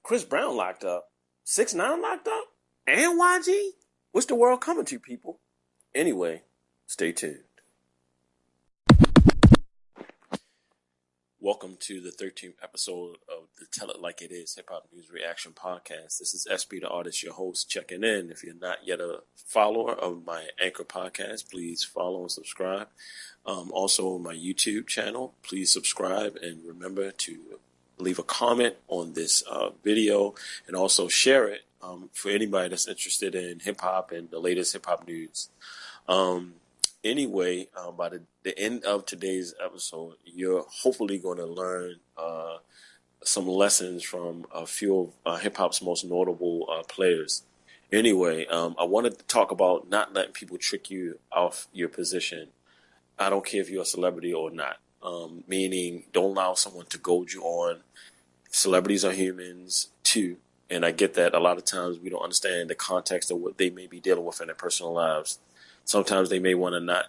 Chris Brown locked up, 6ix9ine locked up, and YG. What's the world coming to, people? Anyway, stay tuned. Welcome to the 13th episode of the Tell It Like It Is Hip Hop News Reaction Podcast. This is SB the Artist, your host, checking in. If you're not yet a follower of my Anchor podcast, please follow and subscribe. Also, on my YouTube channel, please subscribe and remember to leave a comment on this video and also share it for anybody that's interested in hip hop and the latest hip hop news. Anyway, by the end of today's episode, you're hopefully going to learn some lessons from a few of hip hop's most notable players. Anyway, I wanted to talk about not letting people trick you off your position. I don't care if you're a celebrity or not. Meaning, don't allow someone to goad you on. Celebrities are humans too, and I get that a lot of times we don't understand the context of what they may be dealing with in their personal lives. Sometimes they may want to not,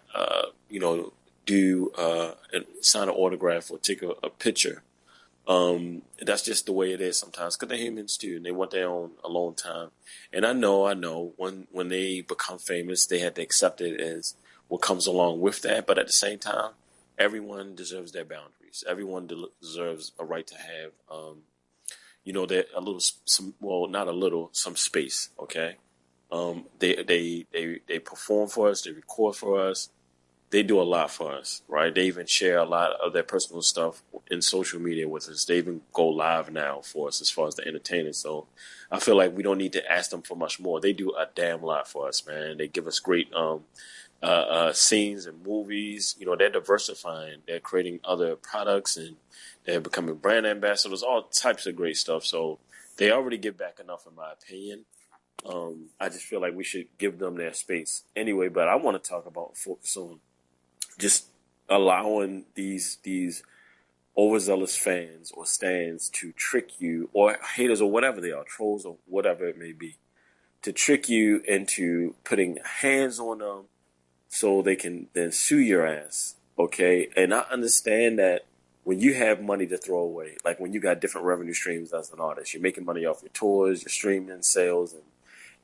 sign an autograph or take a picture. That's just the way it is sometimes, because they're humans too, and they want their own alone time. And I know, when they become famous, they have to accept it as what comes along with that. But at the same time, everyone deserves their boundaries. Everyone deserves a right to have, some space. Okay. They perform for us, they record for us, they do a lot for us, right? They even share a lot of their personal stuff in social media with us. They even go live now for us as far as the entertainment. So I feel like we don't need to ask them for much more. They do a damn lot for us, man. They give us great scenes and movies. They're diversifying. They're creating other products and they're becoming brand ambassadors, all types of great stuff. So they already give back enough, in my opinion. I just feel like we should give them their space anyway. But I want to focus on just allowing these overzealous fans or stans to trick you, or haters or whatever they are, trolls or whatever it may be, to trick you into putting hands on them so they can then sue your ass. Okay. And I understand that when you have money to throw away, like when you got different revenue streams as an artist, you're making money off your tours, your streaming sales,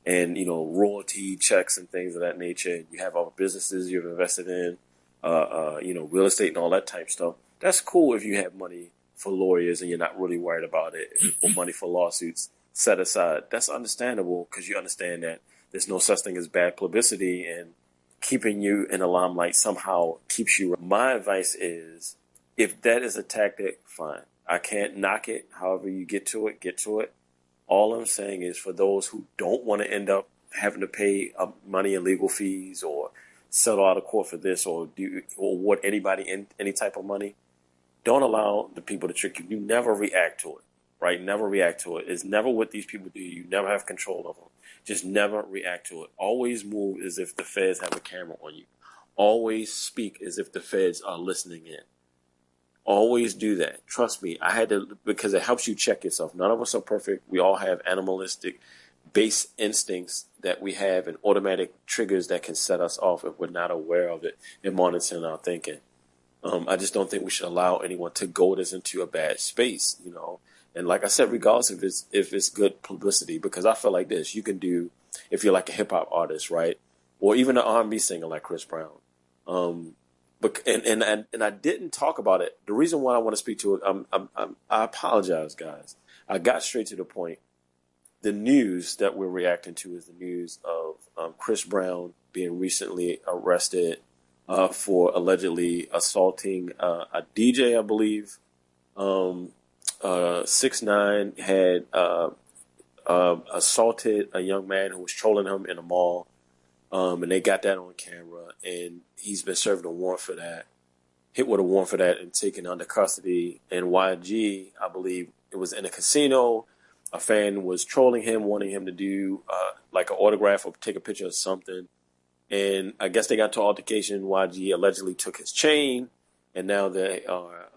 and royalty checks and things of that nature. You have all businesses you've invested in, real estate and all that type stuff. That's cool if you have money for lawyers and you're not really worried about it, or money for lawsuits set aside. That's understandable because you understand that there's no such thing as bad publicity, and keeping you in the limelight somehow keeps you. My advice is, if that is a tactic, fine. I can't knock it. However you get to it. All I'm saying is, for those who don't want to end up having to pay money and legal fees or settle out of court for this or award anybody any type of money, don't allow the people to trick you. You never react to it, right? Never react to it. It's never what these people do. You never have control of them. Just never react to it. Always move as if the feds have a camera on you. Always speak as if the feds are listening in. Always do that. Trust me. I had to, because it helps you check yourself. None of us are perfect. We all have animalistic base instincts that we have, and automatic triggers that can set us off if we're not aware of it and monitoring our thinking. I just don't think we should allow anyone to goad us into a bad space, And like I said, regardless if it's good publicity, because I feel like this, you can do, if you're like a hip hop artist, right? Or even an R&B singer like Chris Brown. But I didn't talk about it. The reason why I want to speak to it, I apologize, guys. I got straight to the point. The news that we're reacting to is the news of Chris Brown being recently arrested for allegedly assaulting a DJ, I believe. 6ix9ine had assaulted a young man who was trolling him in a mall. And they got that on camera, and he's been served a warrant for that, hit with a warrant for that, and taken under custody. And YG, I believe it was in a casino. A fan was trolling him, wanting him to do like an autograph or take a picture of something. And I guess they got to altercation. YG allegedly took his chain, and now they are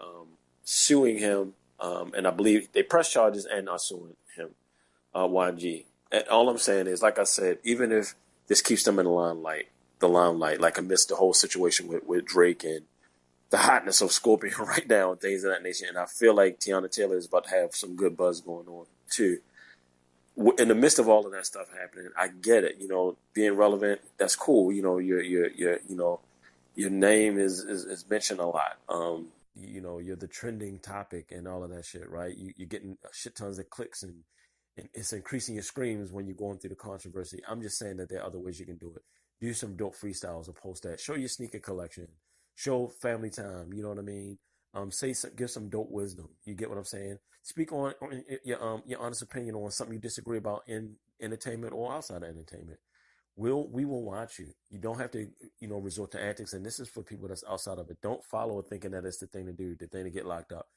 suing him. And I believe they pressed charges and are suing him, YG. And all I'm saying is, like I said, even if this keeps them in the limelight, like amidst the whole situation with Drake and the hotness of Scorpion right now and things of that nature. And I feel like Teyana Taylor is about to have some good buzz going on too. In the midst of all of that stuff happening, I get it. Being relevant, that's cool. Your name is mentioned a lot. You're the trending topic and all of that shit, right? You're getting shit tons of clicks and it's increasing your screams when you're going through the controversy. I'm just saying that there are other ways you can do it. Do some dope freestyles or post that. Show your sneaker collection. Show family time. You know what I mean? Give some dope wisdom. You get what I'm saying? Speak on your honest opinion on something you disagree about in entertainment or outside of entertainment. We will watch you. You don't have to, resort to antics. And this is for people that's outside of it. Don't follow it thinking that it's the thing to do, the thing to get locked up.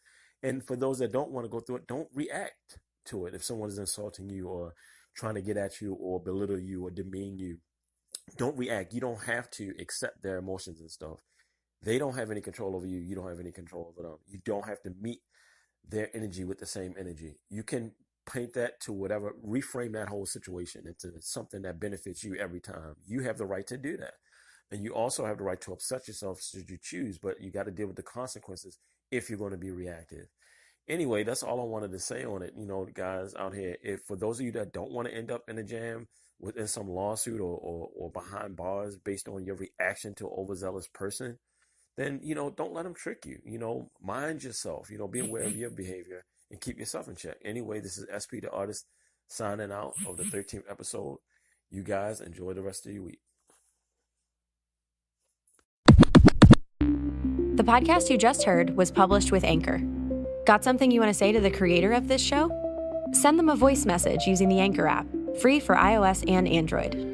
And for those that don't want to go through it, don't react to it. If someone is insulting you or trying to get at you or belittle you or demean you, don't react. You don't have to accept their emotions and stuff. They don't have any control over you. You don't have any control over them. You don't have to meet their energy with the same energy. You can paint that to whatever, reframe that whole situation into something that benefits you every time. You have the right to do that. And you also have the right to upset yourself should you choose, but you got to deal with the consequences if you're going to be reactive. Anyway, that's all I wanted to say on it. Guys out here, if for those of you that don't want to end up in a jam within some lawsuit or behind bars based on your reaction to an overzealous person, then, don't let them trick you. Mind yourself, be aware of your behavior and keep yourself in check. Anyway, this is SP the Artist signing out of the 13th episode. You guys enjoy the rest of your week. The podcast you just heard was published with Anchor. Got something you want to say to the creator of this show? Send them a voice message using the Anchor app, free for iOS and Android.